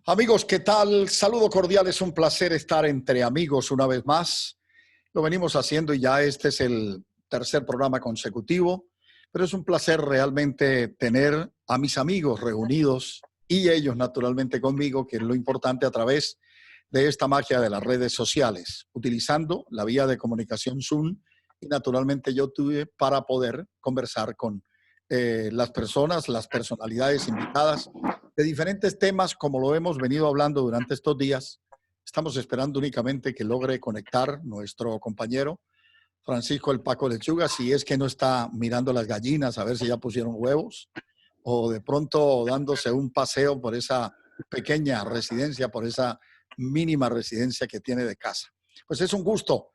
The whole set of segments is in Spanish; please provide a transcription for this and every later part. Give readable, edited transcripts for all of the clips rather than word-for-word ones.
Amigos, ¿qué tal? Saludo cordial, es un placer estar entre amigos una vez más. Lo venimos haciendo y ya este es el tercer programa consecutivo, pero es un placer realmente tener a mis amigos reunidos y ellos naturalmente conmigo, que es lo importante a través de esta magia de las redes sociales, utilizando la vía de comunicación Zoom y naturalmente yo tuve para poder conversar con las personas, las personalidades invitadas de diferentes temas, como lo hemos venido hablando durante estos días. Estamos esperando únicamente que logre conectar nuestro compañero Francisco el Paco Lechuga, si es que no está mirando las gallinas a ver si ya pusieron huevos o de pronto dándose un paseo por esa pequeña residencia, por esa mínima residencia que tiene de casa. Pues es un gusto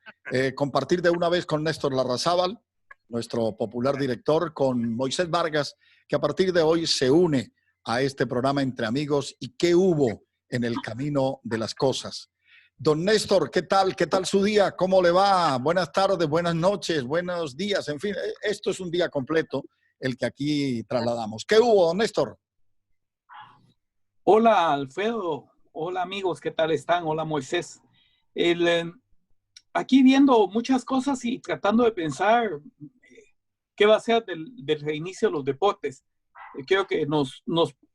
compartir de una vez con Néstor Larrazábal, nuestro popular director, con Moisés Vargas, que a partir de hoy se une a este programa Entre Amigos y qué hubo en el camino de las cosas. Don Néstor, ¿qué tal? ¿Qué tal su día? ¿Cómo le va? Buenas tardes, buenas noches, buenos días. En fin, esto es un día completo el que aquí trasladamos. ¿Qué hubo, don Néstor? Hola, Alfredo. Hola, amigos. ¿Qué tal están? Hola, Moisés. Aquí viendo muchas cosas y tratando de pensar qué va a ser del reinicio de los deportes. Quiero que nos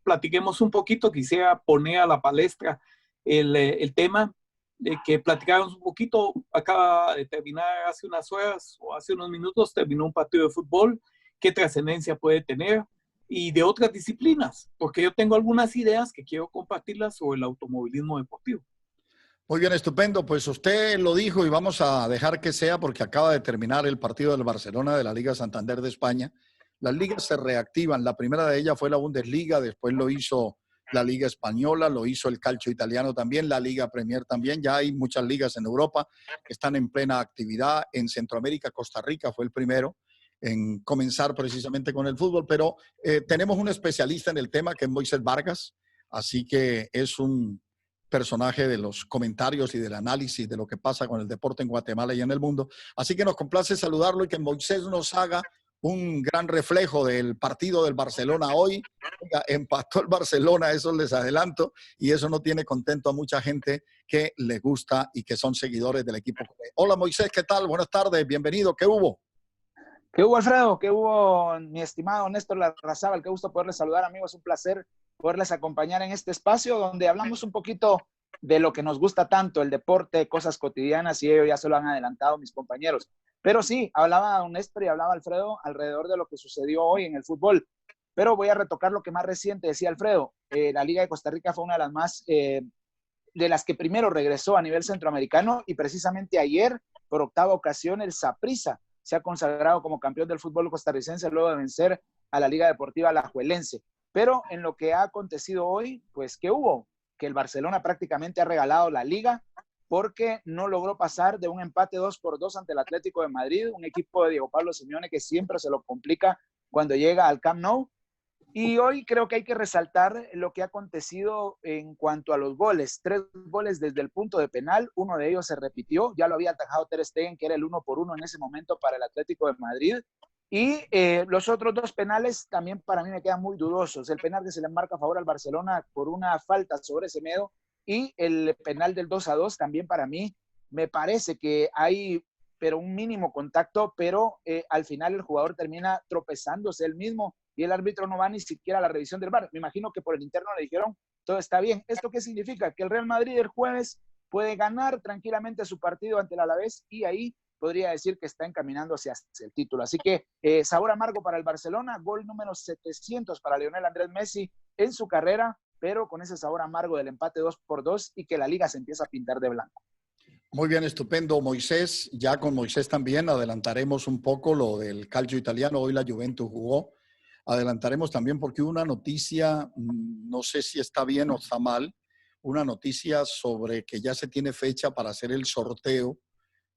platiquemos un poquito. Quisiera poner a la palestra el tema de que platicáramos un poquito. Acaba de terminar hace unas horas o hace unos minutos, terminó un partido de fútbol. ¿Qué trascendencia puede tener? Y de otras disciplinas, porque yo tengo algunas ideas que quiero compartirlas sobre el automovilismo deportivo. Muy bien, estupendo. Pues usted lo dijo y vamos a dejar que sea porque acaba de terminar el partido del Barcelona de la Liga Santander de España. Las ligas se reactivan. La primera de ellas fue la Bundesliga, después lo hizo la Liga Española, lo hizo el Calcio Italiano también, la Liga Premier también. Ya hay muchas ligas en Europa que están en plena actividad. En Centroamérica, Costa Rica fue el primero en comenzar precisamente con el fútbol, pero tenemos un especialista en el tema que es Moisés Vargas, así que es un personaje de los comentarios y del análisis de lo que pasa con el deporte en Guatemala y en el mundo. Así que nos complace saludarlo y que Moisés nos haga un gran reflejo del partido del Barcelona hoy. Oiga, empató el Barcelona, eso les adelanto, y eso no tiene contento a mucha gente que le gusta y que son seguidores del equipo. Hola Moisés, ¿qué tal? Buenas tardes, bienvenido, ¿qué hubo? ¿Qué hubo, Alfredo? ¿Qué hubo, mi estimado Néstor Larrazábal? Qué gusto poderles saludar, amigos. Un placer poderles acompañar en este espacio donde hablamos un poquito de lo que nos gusta tanto, el deporte, cosas cotidianas, y ellos ya se lo han adelantado mis compañeros. Pero sí, hablaba don Néstor y hablaba Alfredo alrededor de lo que sucedió hoy en el fútbol. Pero voy a retocar lo que más reciente decía Alfredo. La Liga de Costa Rica fue una de las más, de las que primero regresó a nivel centroamericano, y precisamente ayer, por octava ocasión, el Saprissa se ha consagrado como campeón del fútbol costarricense luego de vencer a la Liga Deportiva Alajuelense. Pero en lo que ha acontecido hoy, pues, ¿qué hubo? Que el Barcelona prácticamente ha regalado la Liga porque no logró pasar de un empate 2-2 ante el Atlético de Madrid, un equipo de Diego Pablo Simeone que siempre se lo complica cuando llega al Camp Nou. Y hoy creo que hay que resaltar lo que ha acontecido en cuanto a los goles. 3 goles desde el punto de penal, uno de ellos se repitió, ya lo había atajado Ter Stegen, que era el 1-1 en ese momento para el Atlético de Madrid. Y los otros 2 penales también para mí me quedan muy dudosos. El penal que se le marca a favor al Barcelona por una falta sobre Semedo, y el penal del 2-2 también para mí me parece que hay pero un mínimo contacto, pero al final el jugador termina tropezándose él mismo y el árbitro no va ni siquiera a la revisión del VAR. Me imagino que por el interno le dijeron, todo está bien. ¿Esto qué significa? Que el Real Madrid el jueves puede ganar tranquilamente su partido ante el Alavés, y ahí podría decir que está encaminando hacia el título. Así que sabor amargo para el Barcelona, gol número 700 para Lionel Andrés Messi en su carrera, pero con ese sabor amargo del empate 2-2 y que la liga se empieza a pintar de blanco. Muy bien, estupendo, Moisés. Ya con Moisés también adelantaremos un poco lo del calcio italiano. Hoy la Juventus jugó. Adelantaremos también porque hubo una noticia, no sé si está bien o está mal, una noticia sobre que ya se tiene fecha para hacer el sorteo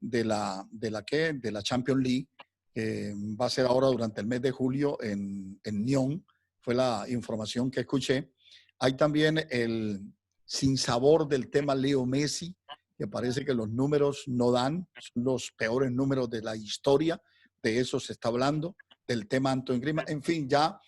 de la Champions League, que va a ser ahora durante el mes de julio en Nyon. Fue la información que escuché. Hay también el sinsabor del tema Leo Messi, que parece que los números no dan, son los peores números de la historia, de eso se está hablando. del tema Antoine Griezmann. En fin, ya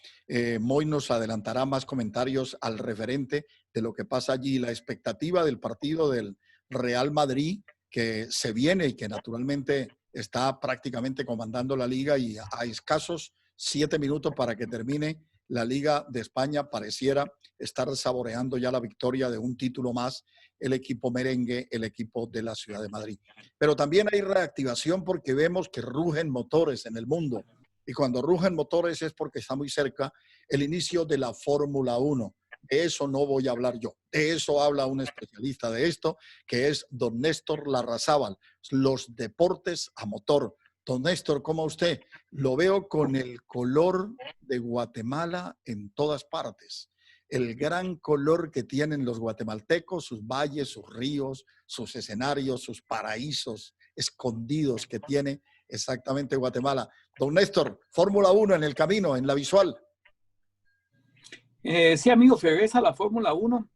Moy nos adelantará más comentarios al referente de lo que pasa allí, la expectativa del partido del Real Madrid que se viene y que naturalmente está prácticamente comandando la liga y a escasos 7 minutos para que termine la Liga de España. Pareciera estar saboreando ya la victoria de un título más el equipo merengue, el equipo de la ciudad de Madrid. Pero también hay reactivación porque vemos que rugen motores en el mundo. Y cuando rugen motores es porque está muy cerca el inicio de la Fórmula 1. De eso no voy a hablar yo. De eso habla un especialista de esto, que es don Néstor Larrazábal. Los deportes a motor. Don Néstor, ¿cómo usted? Lo veo con el color de Guatemala en todas partes. El gran color que tienen los guatemaltecos, sus valles, sus ríos, sus escenarios, sus paraísos escondidos que tiene exactamente Guatemala. Don Néstor, Fórmula 1 en el camino, en la visual. Sí, amigos, regresa la Fórmula 1,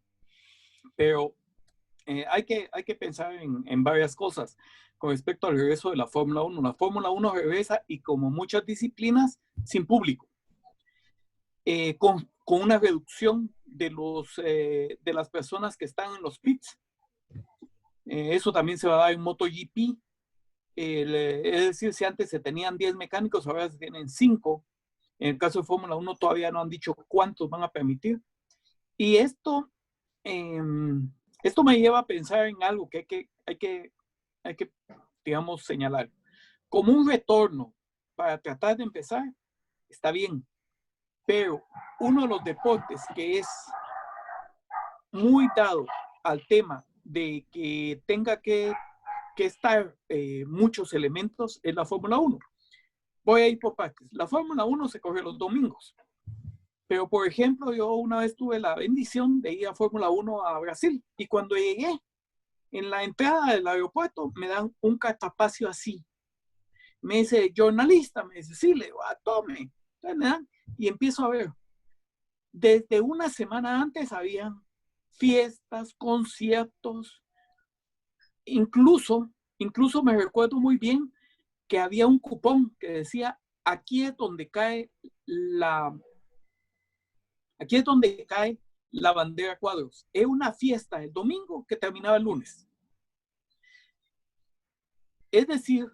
pero hay que pensar en varias cosas con respecto al regreso de la Fórmula 1. La Fórmula 1 regresa y como muchas disciplinas, sin público, con una reducción de las personas que están en los pits. Eso también se va a dar en MotoGP. Es decir, si antes se tenían 10 mecánicos, ahora se tienen 5. En el caso de Fórmula 1 todavía no han dicho cuántos van a permitir. Y esto me lleva a pensar en algo que hay que, digamos, señalar. Como un retorno para tratar de empezar, está bien. Pero uno de los deportes que es muy dado al tema de que tenga que estar muchos elementos es la Fórmula 1. Voy a ir por partes. La Fórmula 1 se corre los domingos. Pero, por ejemplo, yo una vez tuve la bendición de ir a Fórmula 1 a Brasil. Y cuando llegué, en la entrada del aeropuerto, me dan un cartapacio así. Me dice, jornalista, me dice, sí, le digo, tome. Entonces me dan y empiezo a ver. Desde una semana antes habían fiestas, conciertos. Incluso me recuerdo muy bien que había un cupón que decía, aquí es donde cae la bandera cuadros. Es una fiesta el domingo que terminaba el lunes. Es decir,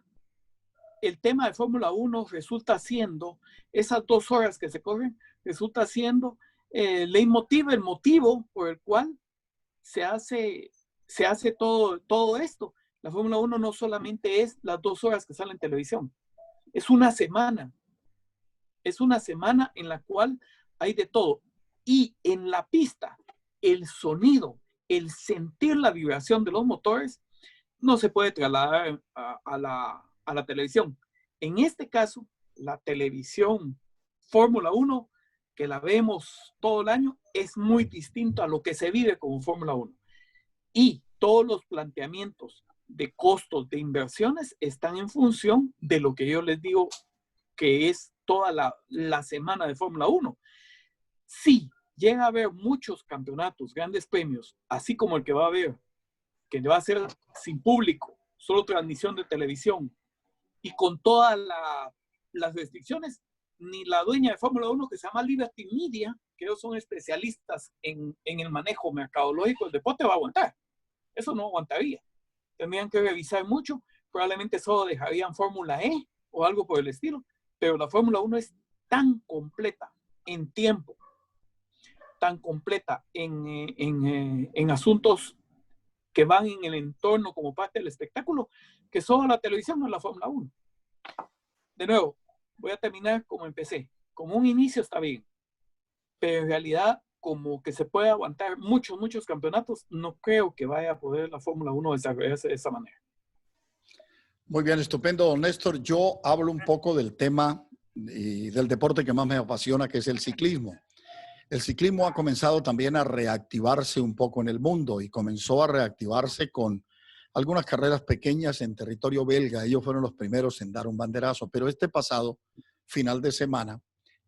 el tema de Fórmula 1 resulta siendo, esas 2 horas que se corren, resulta siendo el motivo por el cual se hace todo esto. La Fórmula 1 no solamente es las 2 horas que sale en televisión, es una semana. Es una semana en la cual hay de todo. Y en la pista, el sonido, el sentir la vibración de los motores, no se puede trasladar a la televisión. En este caso, la televisión Fórmula 1, que la vemos todo el año, es muy distinto a lo que se vive como Fórmula 1. Y todos los planteamientos de costos de inversiones están en función de lo que yo les digo que es toda la semana de Fórmula 1. Sí, llega a haber muchos campeonatos, grandes premios, así como el que va a haber, que va a ser sin público, solo transmisión de televisión, y con todas las restricciones, ni la dueña de Fórmula 1, que se llama Liberty Media, que ellos son especialistas en el manejo mercadológico del deporte, va a aguantar. Eso no aguantaría. Tendrían que revisar mucho, probablemente solo dejarían Fórmula E o algo por el estilo, pero la Fórmula 1 es tan completa en tiempo, tan completa en asuntos que van en el entorno como parte del espectáculo, que solo la televisión no es la Fórmula 1. De nuevo, voy a terminar como empecé. Como un inicio está bien, pero en realidad, como que se puede aguantar muchos campeonatos, no creo que vaya a poder la Fórmula 1 desarrollarse de esa manera. Muy bien, estupendo, don Néstor. Yo hablo un poco del tema y del deporte que más me apasiona, que es el ciclismo. El ciclismo ha comenzado también a reactivarse un poco en el mundo y comenzó a reactivarse con algunas carreras pequeñas en territorio belga. Ellos fueron los primeros en dar un banderazo, pero este pasado final de semana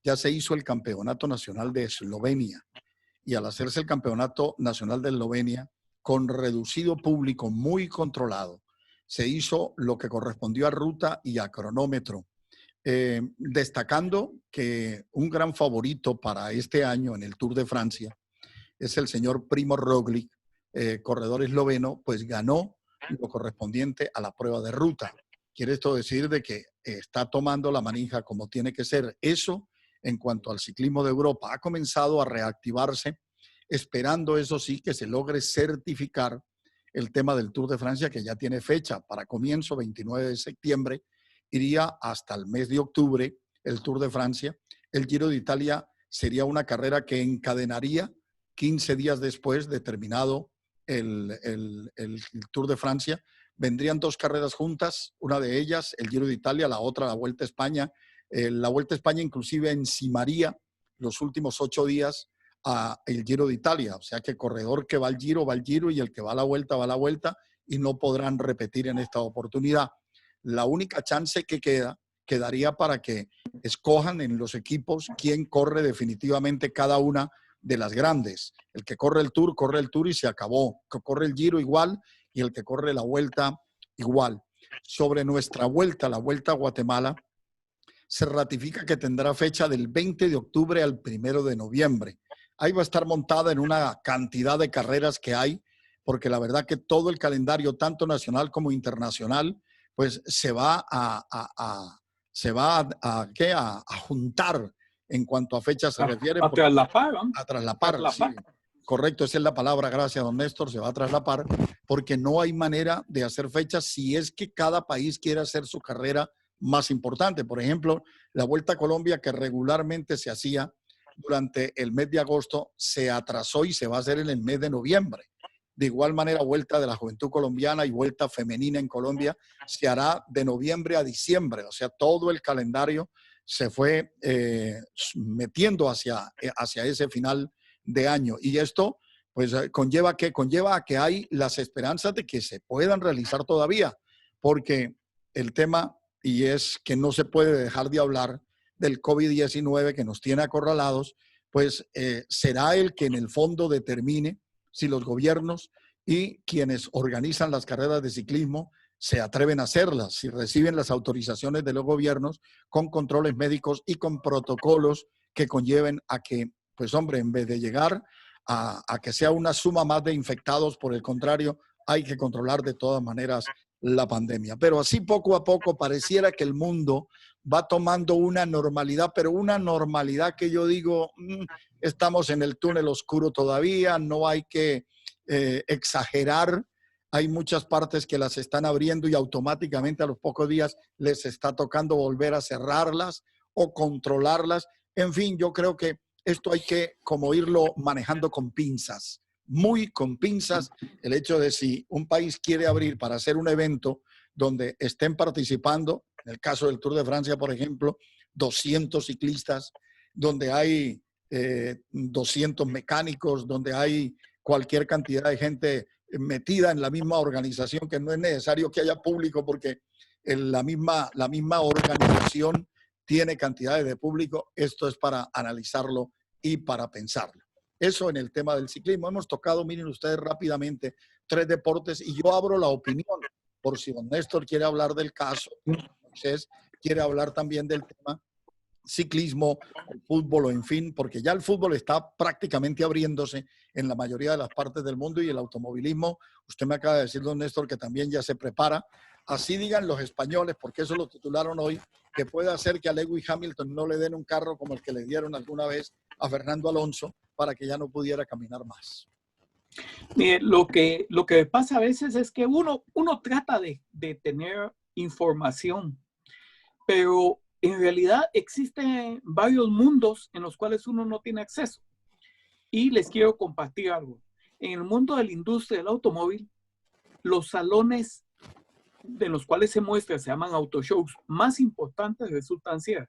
ya se hizo el Campeonato Nacional de Eslovenia. Y al hacerse el Campeonato Nacional de Eslovenia, con reducido público muy controlado, se hizo lo que correspondió a ruta y a cronómetro. destacando que un gran favorito para este año en el Tour de Francia es el señor Primož Roglič, corredor esloveno, pues ganó lo correspondiente a la prueba de ruta. Quiere esto decir de que está tomando la manija como tiene que ser. Eso, en cuanto al ciclismo de Europa, ha comenzado a reactivarse, esperando, eso sí, que se logre certificar el tema del Tour de Francia, que ya tiene fecha para comienzo, 29 de septiembre, iría hasta el mes de octubre el Tour de Francia. El Giro de Italia sería una carrera que encadenaría 15 días después de terminado el Tour de Francia. Vendrían dos carreras juntas, una de ellas el Giro de Italia, la otra la Vuelta a España. La Vuelta a España inclusive encimaría los últimos 8 días a el Giro de Italia. O sea que el corredor que va al Giro y el que va a la Vuelta va a la Vuelta, y no podrán repetir en esta oportunidad. La única chance que quedaría para que escojan en los equipos quién corre definitivamente cada una de las grandes. El que corre el Tour y se acabó. El que corre el Giro igual, y el que corre la Vuelta igual. Sobre nuestra Vuelta, la Vuelta a Guatemala, se ratifica que tendrá fecha del 20 de octubre al 1 de noviembre. Ahí va a estar montada en una cantidad de carreras que hay, porque la verdad que todo el calendario, tanto nacional como internacional, pues se va a juntar en cuanto a fechas se refiere. A traslapar, ¿no? A traslapar, sí. Correcto, esa es la palabra, gracias, don Néstor, se va a traslapar, porque no hay manera de hacer fechas si es que cada país quiere hacer su carrera más importante. Por ejemplo, la Vuelta a Colombia, que regularmente se hacía durante el mes de agosto, se atrasó y se va a hacer en el mes de noviembre. De igual manera, Vuelta de la Juventud Colombiana y Vuelta Femenina en Colombia se hará de noviembre a diciembre. O sea, todo el calendario se fue metiendo hacia ese final de año. Y esto pues conlleva a que hay las esperanzas de que se puedan realizar todavía, porque el tema, y es que no se puede dejar de hablar del COVID-19 que nos tiene acorralados, pues será el que en el fondo determine si los gobiernos y quienes organizan las carreras de ciclismo se atreven a hacerlas, si reciben las autorizaciones de los gobiernos con controles médicos y con protocolos que conlleven a que, pues hombre, en vez de llegar a que sea una suma más de infectados, por el contrario, hay que controlar de todas maneras la pandemia. Pero así poco a poco pareciera que el mundo va tomando una normalidad, pero una normalidad que yo digo, estamos en el túnel oscuro todavía, no hay que exagerar. Hay muchas partes que las están abriendo y automáticamente a los pocos días les está tocando volver a cerrarlas o controlarlas. En fin, yo creo que esto hay que como irlo manejando con pinzas, muy con pinzas, el hecho de si un país quiere abrir para hacer un evento donde estén participando, en el caso del Tour de Francia, por ejemplo, 200 ciclistas, donde hay 200 mecánicos, donde hay cualquier cantidad de gente metida en la misma organización, que no es necesario que haya público porque la misma organización tiene cantidades de público. Esto es para analizarlo y para pensarlo. Eso en el tema del ciclismo. Hemos tocado, miren ustedes rápidamente, 3 deportes y yo abro la opinión por si don Néstor quiere hablar del caso, Moisés quiere hablar también del tema ciclismo, el fútbol o en fin, porque ya el fútbol está prácticamente abriéndose en la mayoría de las partes del mundo y el automovilismo, usted me acaba de decir, don Néstor, que también ya se prepara. Así digan los españoles, porque eso lo titularon hoy, que puede hacer que a Lewis Hamilton no le den un carro como el que le dieron alguna vez a Fernando Alonso para que ya no pudiera caminar más. Mire, lo que pasa a veces es que uno trata de tener información, pero en realidad existen varios mundos en los cuales uno no tiene acceso. Y les quiero compartir algo. En el mundo de la industria del automóvil, los salones de los cuales se muestra, se llaman autoshows, más importantes resultan ser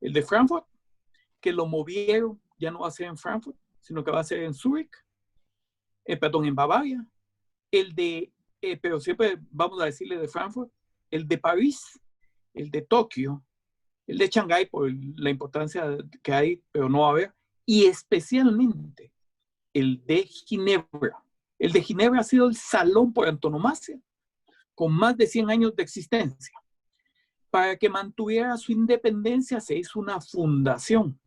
el de Frankfurt, que lo movieron, ya no va a ser en Frankfurt, sino que va a ser en Zúrich, en Bavaria, pero siempre vamos a decirle de Frankfurt, el de París, el de Tokio, el de Shanghái por la importancia que hay, pero no va a haber, y especialmente el de Ginebra. El de Ginebra ha sido el salón por antonomasia, con más de 100 años de existencia. Para que mantuviera su independencia se hizo una fundación,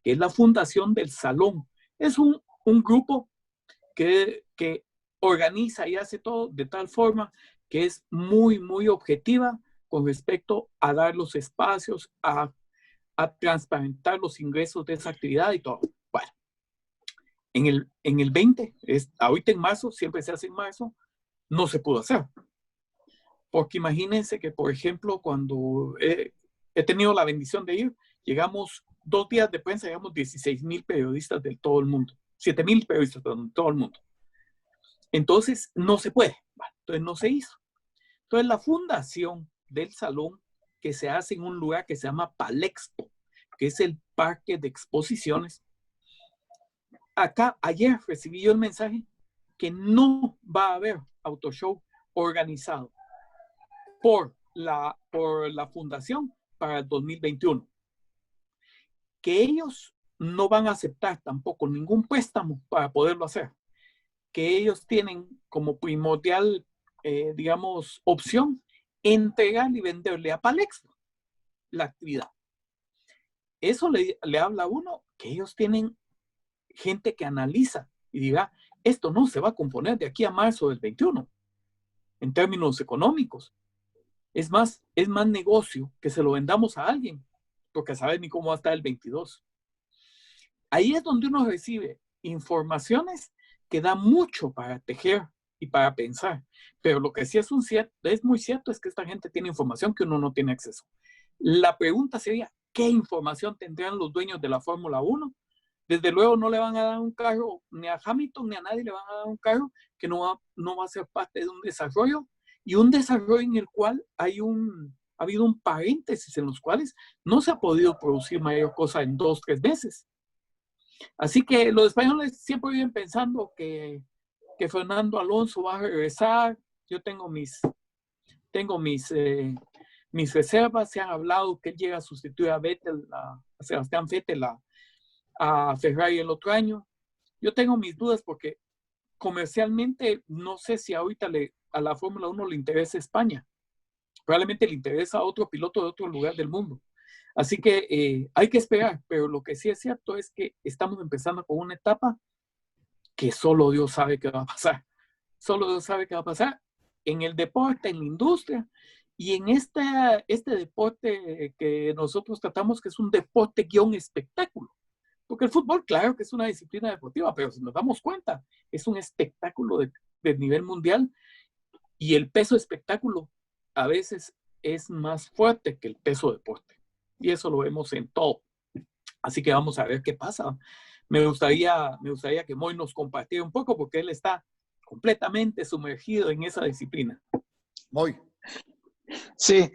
que es la Fundación del Salón. Es un grupo que organiza y hace todo de tal forma que es muy, muy objetiva con respecto a dar los espacios, a transparentar los ingresos de esa actividad y todo. Bueno, en el 20, ahorita en marzo, siempre se hace en marzo, no se pudo hacer. Porque imagínense que, por ejemplo, cuando he tenido la bendición de ir, llegamos 2 días de prensa, llegamos 16,000 periodistas de todo el mundo, 7,000 periodistas de todo el mundo. Entonces, no se puede. Bueno, entonces, no se hizo. Entonces, la fundación del salón, que se hace en un lugar que se llama Palexpo, que es el parque de exposiciones. Acá, ayer recibí yo el mensaje que no va a haber autoshow organizado por la fundación para el 2021. Que ellos no van a aceptar tampoco ningún préstamo para poderlo hacer. Que ellos tienen como primordial, digamos, opción entregar y venderle a Palexpo la actividad. Eso le habla a uno que ellos tienen gente que analiza y diga, esto no se va a componer de aquí a marzo del 21 en términos económicos. Es más negocio que se lo vendamos a alguien, porque sabe ni cómo va a estar el 22. Ahí es donde uno recibe informaciones que da mucho para tejer y para pensar. Pero lo que sí es muy cierto es que esta gente tiene información que uno no tiene acceso. La pregunta sería, ¿qué información tendrían los dueños de la Fórmula 1? Desde luego no le van a dar un carro, ni a Hamilton ni a nadie le van a dar un carro que no va a ser parte de un desarrollo, y un desarrollo en el cual ha habido un paréntesis en los cuales no se ha podido producir mayor cosa en 2, 3 meses. Así que los españoles siempre viven pensando que Fernando Alonso va a regresar. Yo tengo mis reservas. Se han hablado que él llega a sustituir a Sebastián Vettel a Ferrari el otro año. Yo tengo mis dudas porque comercialmente no sé si ahorita a la Fórmula 1 le interesa España. Probablemente le interesa a otro piloto de otro lugar del mundo. Así que hay que esperar, pero lo que sí es cierto es que estamos empezando con una etapa que solo Dios sabe qué va a pasar. Solo Dios sabe qué va a pasar en el deporte, en la industria y en este deporte que nosotros tratamos que es un deporte guión espectáculo. Porque el fútbol, claro que es una disciplina deportiva, pero si nos damos cuenta, es un espectáculo de nivel mundial y el peso espectáculo a veces es más fuerte que el peso deporte. Y eso lo vemos en todo. Así que vamos a ver qué pasa. Me gustaría que Moy nos compartiera un poco porque él está completamente sumergido en esa disciplina. Moy. Sí,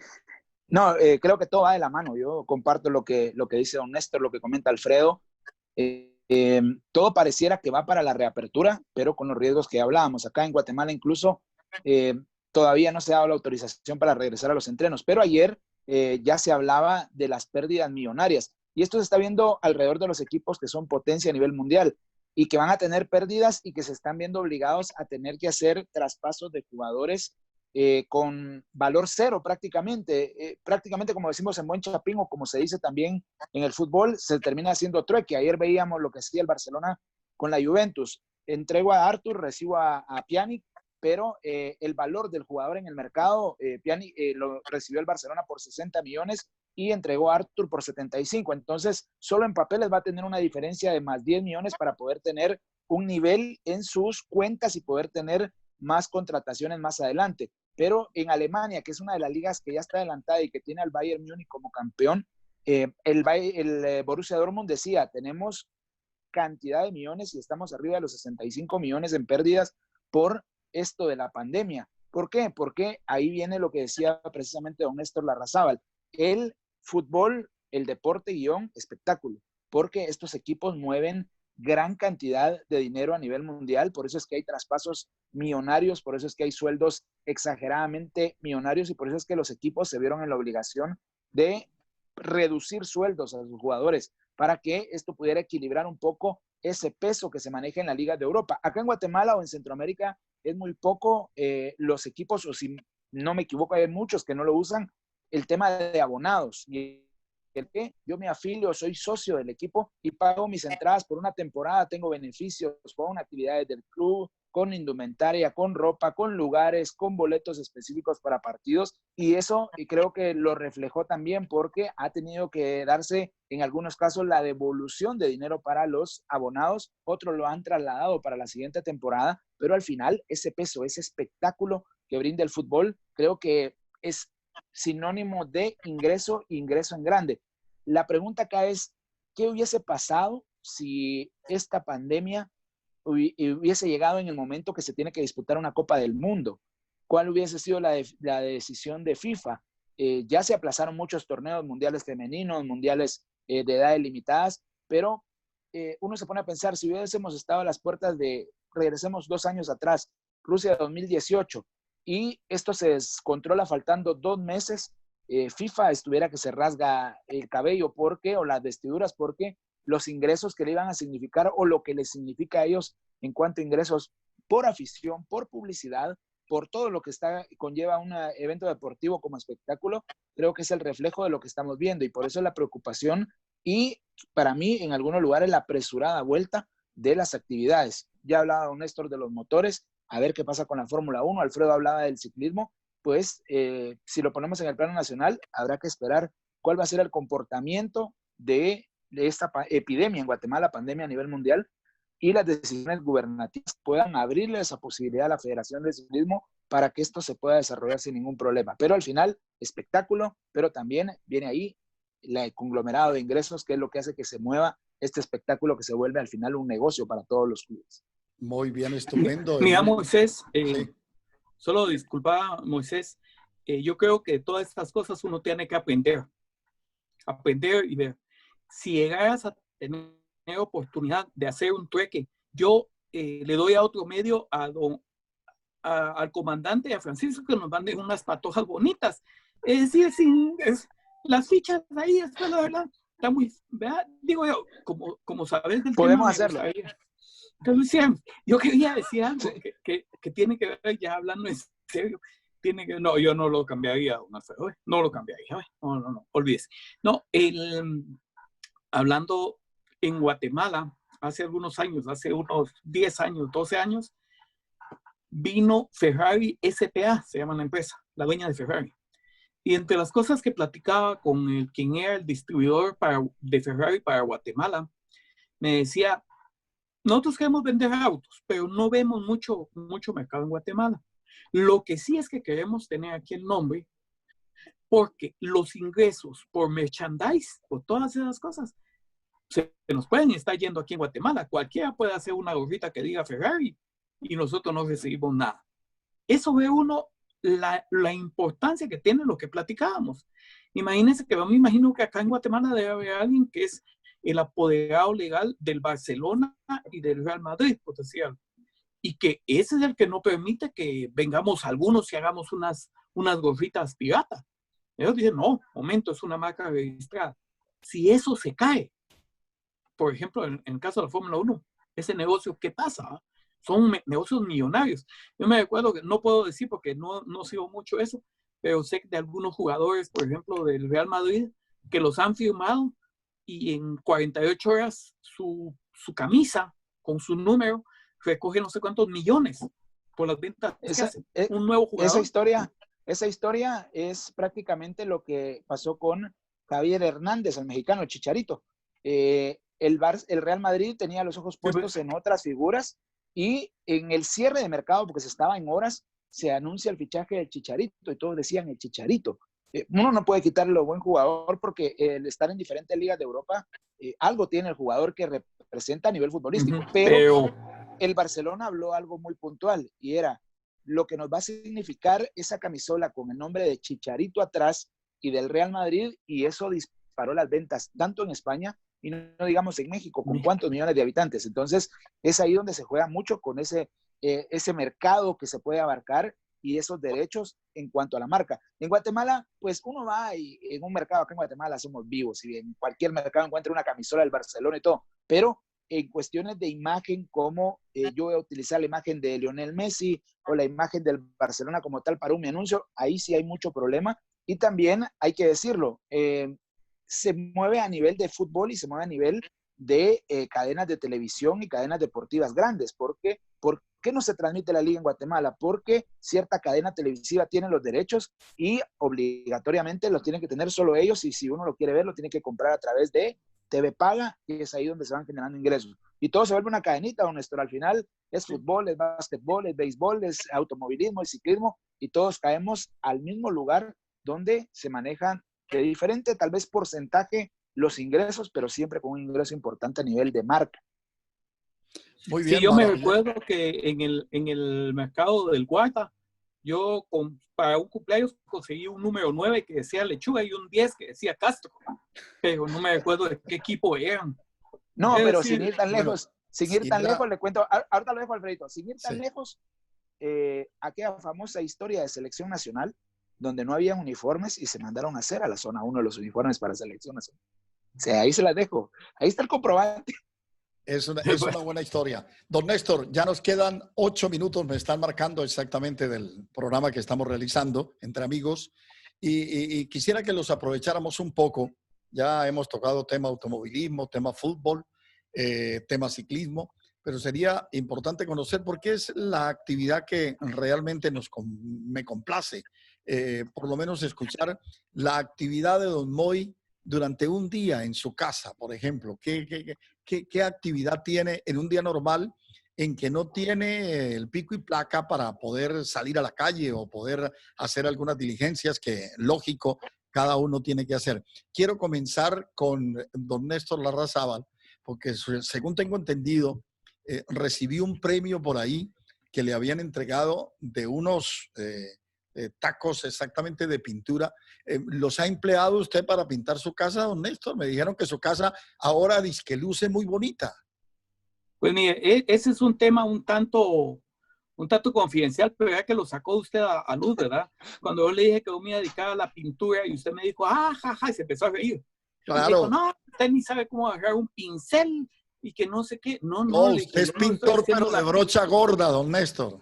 no, creo que todo va de la mano. Yo comparto lo que dice don Néstor, lo que comenta Alfredo. Todo pareciera que va para la reapertura, pero con los riesgos que hablábamos. Acá en Guatemala incluso todavía no se ha dado la autorización para regresar a los entrenos, pero ayer ya se hablaba de las pérdidas millonarias. Y esto se está viendo alrededor de los equipos que son potencia a nivel mundial y que van a tener pérdidas y que se están viendo obligados a tener que hacer traspasos de jugadores con valor cero prácticamente. Prácticamente como decimos en buen chapín o como se dice también en el fútbol, se termina haciendo trueque. Ayer veíamos lo que hacía el Barcelona con la Juventus. Entrego a Arthur, recibo a Pjanic, pero el valor del jugador en el mercado, Pjanic lo recibió el Barcelona por 60 millones y entregó a Arthur por 75. Entonces, solo en papeles va a tener una diferencia de más 10 millones para poder tener un nivel en sus cuentas y poder tener más contrataciones más adelante. Pero en Alemania, que es una de las ligas que ya está adelantada y que tiene al Bayern Múnich como campeón, el Borussia Dortmund decía, tenemos cantidad de millones y estamos arriba de los 65 millones en pérdidas por esto de la pandemia. ¿Por qué? Porque ahí viene lo que decía precisamente don Néstor Larrazábal, el fútbol, el deporte guión espectáculo, porque estos equipos mueven gran cantidad de dinero a nivel mundial, por eso es que hay traspasos millonarios, por eso es que hay sueldos exageradamente millonarios y por eso es que los equipos se vieron en la obligación de reducir sueldos a sus jugadores para que esto pudiera equilibrar un poco ese peso que se maneja en la Liga de Europa. Acá en Guatemala o en Centroamérica es muy poco los equipos, o si no me equivoco, hay muchos que no lo usan, el tema de abonados. Y el que yo me afilio, soy socio del equipo y pago mis entradas por una temporada, tengo beneficios con actividades del club, con indumentaria, con ropa, con lugares, con boletos específicos para partidos, y eso y creo que lo reflejó también porque ha tenido que darse en algunos casos la devolución de dinero para los abonados, otros lo han trasladado para la siguiente temporada, pero al final ese peso, ese espectáculo que brinda el fútbol, creo que es sinónimo de ingreso en grande. La pregunta acá es, ¿qué hubiese pasado si esta pandemia hubiese llegado en el momento que se tiene que disputar una Copa del Mundo? ¿Cuál hubiese sido la decisión de FIFA? Ya se aplazaron muchos torneos mundiales femeninos, mundiales de edades limitadas, pero uno se pone a pensar, si hubiésemos estado a las puertas de, regresemos 2 años atrás, Rusia 2018, y esto se descontrola faltando 2 meses, FIFA estuviera que se rasga el cabello porque, o las vestiduras, porque los ingresos que le iban a significar o lo que les significa a ellos en cuanto a ingresos por afición, por publicidad, por todo lo que conlleva un evento deportivo como espectáculo, creo que es el reflejo de lo que estamos viendo y por eso la preocupación y para mí en algunos lugares la apresurada vuelta de las actividades. Ya hablaba don Néstor de los motores, a ver qué pasa con la Fórmula 1, Alfredo hablaba del ciclismo, pues si lo ponemos en el plano nacional, habrá que esperar cuál va a ser el comportamiento de esta epidemia en Guatemala, pandemia a nivel mundial, y las decisiones gubernativas puedan abrirle esa posibilidad a la Federación de Ciclismo para que esto se pueda desarrollar sin ningún problema. Pero al final, espectáculo, pero también viene ahí el conglomerado de ingresos, que es lo que hace que se mueva este espectáculo que se vuelve al final un negocio para todos los clubes. Muy bien, estupendo. Mira, Moisés, sí. Solo disculpa, Moisés, yo creo que todas estas cosas uno tiene que aprender y ver. Si llegaras a tener oportunidad de hacer un trueque, yo le doy a otro medio al comandante y a Francisco que nos manden unas patojas bonitas. Es decir, las fichas ahí, es la verdad, está muy, ¿verdad? Digo yo, como sabes del podemos tema, hacerlo. Entonces, yo quería decir algo que tiene que ver, ya hablando en serio, no, yo no lo cambiaría, no lo cambiaría, no, olvídese. No, hablando en Guatemala, hace algunos años, hace unos 10 años, 12 años, vino Ferrari SPA, se llama la empresa, la dueña de Ferrari. Y entre las cosas que platicaba con quien era el distribuidor de Ferrari para Guatemala, me decía, nosotros queremos vender autos, pero no vemos mucho mercado en Guatemala. Lo que sí es que queremos tener aquí el nombre, porque los ingresos por merchandise, por todas esas cosas, se nos pueden estar yendo aquí en Guatemala. Cualquiera puede hacer una gorrita que diga Ferrari y nosotros no recibimos nada. Eso ve uno la importancia que tiene lo que platicábamos. Imagínense que yo me imagino que acá en Guatemala debe haber alguien que es el apoderado legal del Barcelona y del Real Madrid, por decirlo. Y que ese es el que no permite que vengamos algunos y hagamos unas gorritas pirata. Ellos dicen, no, momento, es una marca registrada. Si eso se cae, por ejemplo, en el caso de la Fórmula 1, ese negocio, ¿qué pasa? Son negocios millonarios. Yo me recuerdo que no puedo decir porque no sigo mucho eso, pero sé de algunos jugadores, por ejemplo, del Real Madrid, que los han firmado y en 48 horas su camisa con su número recoge no sé cuántos millones por las ventas que hace un nuevo jugador. Esa historia es prácticamente lo que pasó con Javier Hernández, el mexicano, el Chicharito. El Real Madrid tenía los ojos puestos en otras figuras y en el cierre de mercado, porque se estaba en horas, se anuncia el fichaje del Chicharito y todos decían el Chicharito. Uno no puede quitarle lo buen jugador porque el estar en diferentes ligas de Europa, algo tiene el jugador que representa a nivel futbolístico, pero el Barcelona habló algo muy puntual y era lo que nos va a significar esa camisola con el nombre de Chicharito atrás y del Real Madrid, y eso disparó las ventas tanto en España y no digamos en México, con cuántos millones de habitantes. Entonces es ahí donde se juega mucho con ese mercado que se puede abarcar y esos derechos en cuanto a la marca. En Guatemala, pues uno va y en un mercado acá en Guatemala somos vivos y en cualquier mercado encuentra una camisola del Barcelona y todo, pero en cuestiones de imagen, como yo voy a utilizar la imagen de Lionel Messi o la imagen del Barcelona como tal para un anuncio, ahí sí hay mucho problema Y también hay que decirlo, se mueve a nivel de fútbol y se mueve a nivel de cadenas de televisión y cadenas deportivas grandes. ¿Por qué no se transmite la liga en Guatemala? Porque cierta cadena televisiva tiene los derechos y obligatoriamente los tienen que tener solo ellos, y si uno lo quiere ver, lo tiene que comprar a través de TV Paga, y es ahí donde se van generando ingresos. Y todo se vuelve una cadenita, don Néstor. Al final es fútbol, es básquetbol, es béisbol, es automovilismo, es ciclismo, y todos caemos al mismo lugar donde se manejan de diferente, tal vez, porcentaje los ingresos, pero siempre con un ingreso importante a nivel de marca. Muy bien, sí, yo me recuerdo que en el mercado del Guarda, yo para un cumpleaños conseguí un número 9 que decía Lechuga y un 10 que decía Castro, pero no me recuerdo de qué equipo eran. No, pero decir, sin ir tan lejos, lejos, le cuento, ahorita lo dejo, Alfredito, sin ir tan lejos, aquella famosa historia de selección nacional, donde no había uniformes y se mandaron a hacer a la zona 1 los uniformes para selección nacional. O sea, ahí se las dejo, ahí está el comprobante. Es una buena historia. Don Néstor, ya nos quedan 8 minutos, me están marcando exactamente del programa que estamos realizando entre amigos, y quisiera que los aprovecháramos un poco. Ya hemos tocado tema automovilismo, tema fútbol, tema ciclismo, pero sería importante conocer por qué es la actividad que realmente me complace, por lo menos escuchar la actividad de Don Moy durante un día en su casa, por ejemplo. ¿Qué actividad tiene en un día normal en que no tiene el pico y placa para poder salir a la calle o poder hacer algunas diligencias que, lógico, cada uno tiene que hacer? Quiero comenzar con don Néstor Larrazábal, porque según tengo entendido, recibió un premio por ahí que le habían entregado de unos tacos exactamente de pintura. ¿Los ha empleado usted para pintar su casa, don Néstor? Me dijeron que su casa ahora disque luce muy bonita. Pues mire, ese es un tema un tanto confidencial, pero ya que lo sacó usted a luz, ¿verdad? Cuando yo le dije que yo me iba a dedicar a la pintura y usted me dijo, jaja, y se empezó a reír. Claro. Y dijo, no, usted ni sabe cómo agarrar un pincel y que no sé qué. No, usted es pintor, pero de brocha gorda, don Néstor.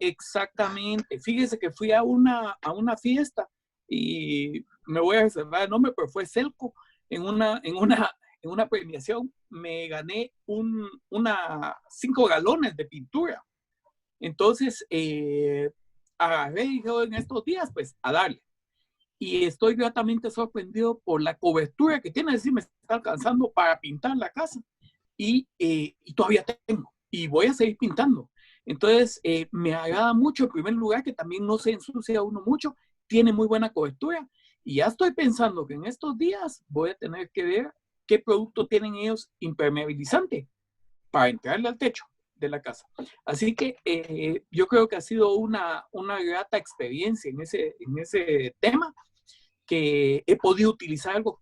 Exactamente. Fíjese que fui a una fiesta y me voy a reservar el nombre, pero fue Celco. En una premiación me gané 5 galones de pintura. Entonces, agarré y dije, en estos días, pues, a darle. Y estoy gratamente sorprendido por la cobertura que tiene, es decir, me está alcanzando para pintar la casa. Y todavía tengo. Y voy a seguir pintando. Entonces, me agrada mucho, en primer lugar, que también no se ensucia uno mucho, tiene muy buena cobertura. Y ya estoy pensando que en estos días voy a tener que ver qué producto tienen ellos impermeabilizante para entrarle al techo de la casa. Así que yo creo que ha sido una grata experiencia en ese tema, que he podido utilizar algo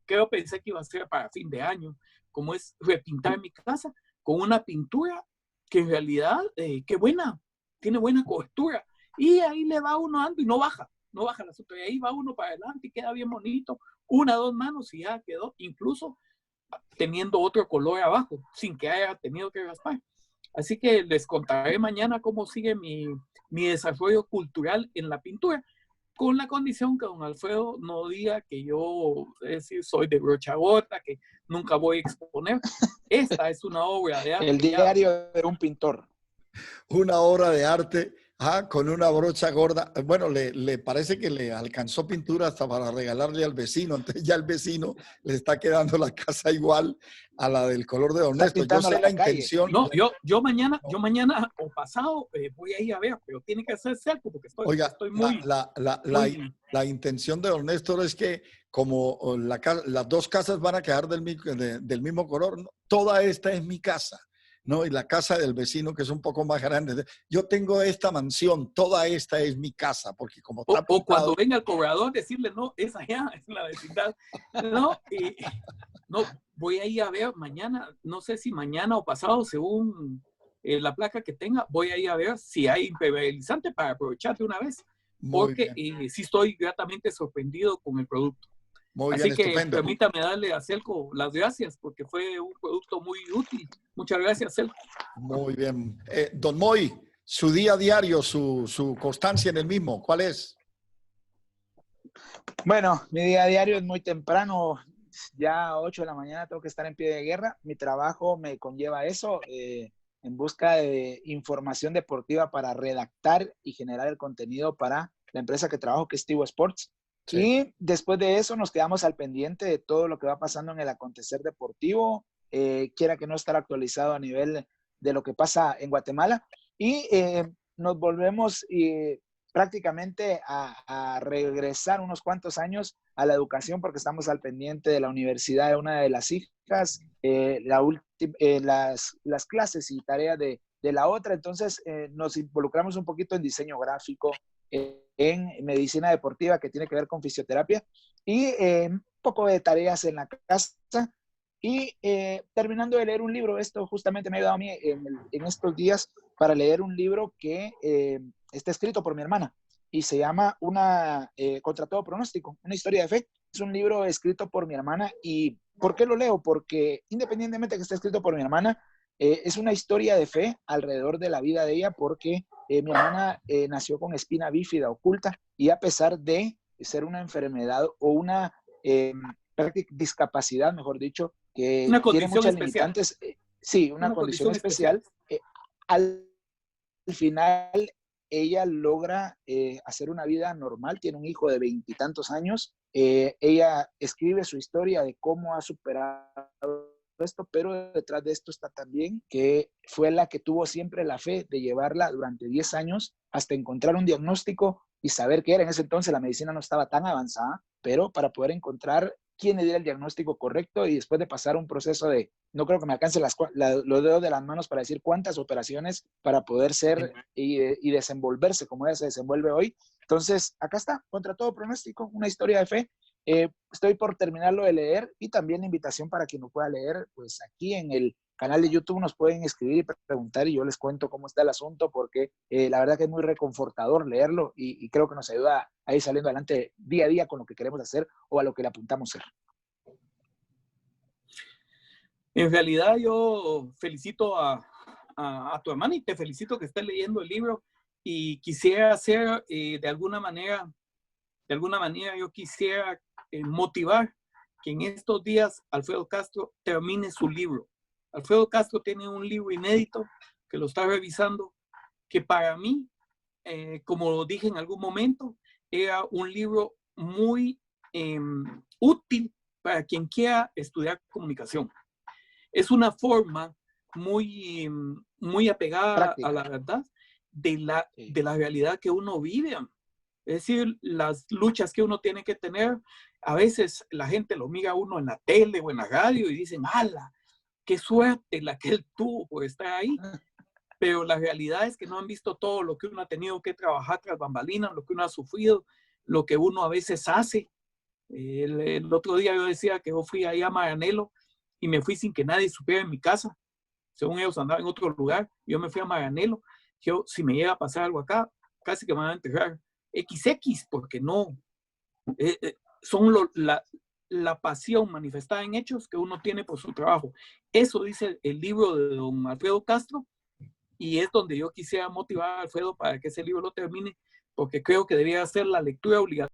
que yo pensé que iba a ser para fin de año, como es repintar mi casa con una pintura que en realidad, qué buena, tiene buena cobertura. Y ahí le va uno dando y no baja el asunto. Y ahí va uno para adelante y queda bien bonito. 1 o 2 manos y ya quedó, incluso teniendo otro color abajo, sin que haya tenido que raspar. Así que les contaré mañana cómo sigue mi desarrollo cultural en la pintura, con la condición que don Alfredo no diga que yo, es decir, soy de brocha gorda, que nunca voy a exponer. Esta es una obra de arte. El diario de un pintor. Una obra de arte, con una brocha gorda. Bueno, le parece que le alcanzó pintura hasta para regalarle al vecino. Entonces ya el vecino le está quedando la casa igual a la del color de don Néstor. Yo sé la intención. No, yo mañana o pasado voy a ir a ver, pero tiene que hacerse algo porque estoy muy... La intención de don Néstor es que como las 2 casas van a quedar del mismo color, ¿no? Toda esta es mi casa, ¿no? Y la casa del vecino, que es un poco más grande. Yo tengo esta mansión, toda esta es mi casa, porque como está pintado, o cuando venga el cobrador, decirle, no, es allá, es la vecindad. No, no, voy a ir a ver mañana, no sé si mañana o pasado, según la placa que tenga, voy a ir a ver si hay impermeabilizante para aprovechar de una vez, porque sí estoy gratamente sorprendido con el producto. Así bien, que estupendo. Permítame darle a Celco las gracias, porque fue un producto muy útil. Muchas gracias, Celco. Muy bien. Don Moy, su día a diario, su constancia en el mismo, ¿cuál es? Bueno, mi día a diario es muy temprano, ya a 8 de la mañana tengo que estar en pie de guerra. Mi trabajo me conlleva eso, en busca de información deportiva para redactar y generar el contenido para la empresa que trabajo, que es Tivo Sports. Sí. Y después de eso nos quedamos al pendiente de todo lo que va pasando en el acontecer deportivo, quiera que no estar actualizado a nivel de lo que pasa en Guatemala. Y nos volvemos prácticamente a regresar unos cuantos años a la educación, porque estamos al pendiente de la universidad de una de las hijas, las clases y tareas de la otra. Entonces nos involucramos un poquito en diseño gráfico, en medicina deportiva, que tiene que ver con fisioterapia, y un poco de tareas en la casa. Y terminando de leer un libro, esto justamente me ha ayudado a mí en estos días para leer un libro que está escrito por mi hermana y se llama Contra todo pronóstico, una historia de fe. Es un libro escrito por mi hermana. ¿Y por qué lo leo? Porque independientemente de que esté escrito por mi hermana, es una historia de fe alrededor de la vida de ella, porque mi hermana nació con espina bífida oculta, y a pesar de ser una enfermedad o una discapacidad, mejor dicho, que Una tiene condición muchas especial. limitantes, sí, una condición especial, al final ella logra hacer una vida normal, tiene un hijo de 20 y tantos años, ella escribe su historia de cómo ha superado esto, pero detrás de esto está también que fue la que tuvo siempre la fe de llevarla durante 10 años hasta encontrar un diagnóstico y saber qué era. En ese entonces la medicina no estaba tan avanzada, pero para poder encontrar quién le diera el diagnóstico correcto, y después de pasar un proceso de, no creo que me alcance los dedos de las manos para decir cuántas operaciones para poder ser y desenvolverse como ella se desenvuelve hoy. Entonces, acá está, Contra todo pronóstico, una historia de fe. Estoy por terminarlo de leer, y también la invitación para quien lo pueda leer, pues aquí en el canal de YouTube nos pueden escribir y preguntar, y yo les cuento cómo está el asunto, porque la verdad que es muy reconfortador leerlo, y creo que nos ayuda a ir saliendo adelante día a día con lo que queremos hacer o a lo que le apuntamos ser. En realidad yo felicito a tu hermana, y te felicito que estés leyendo el libro, y quisiera hacer de alguna manera yo quisiera motivar que en estos días Alfredo Castro termine su libro. Alfredo Castro tiene un libro inédito que lo está revisando, que para mí, como dije en algún momento, era un libro muy útil para quien quiera estudiar comunicación. Es una forma muy, muy apegada práctica a la verdad de la realidad que uno vive. Es decir, las luchas que uno tiene que tener. A veces la gente lo mira a uno en la tele o en la radio y dicen, ¡hala! ¡Qué suerte la que él tuvo por estar ahí! Pero la realidad es que no han visto todo lo que uno ha tenido que trabajar tras bambalinas, lo que uno ha sufrido, lo que uno a veces hace. El otro día yo decía que yo fui ahí a Maranelo y me fui sin que nadie supiera en mi casa. Según ellos andaban en otro lugar, yo me fui a Maranelo. Yo, si me llega a pasar algo acá, casi que me van a enterrar XX, porque no. Son la pasión manifestada en hechos que uno tiene por su trabajo. Eso dice el libro de don Alfredo Castro, y es donde yo quisiera motivar a Alfredo para que ese libro lo termine, porque creo que debería ser la lectura obligatoria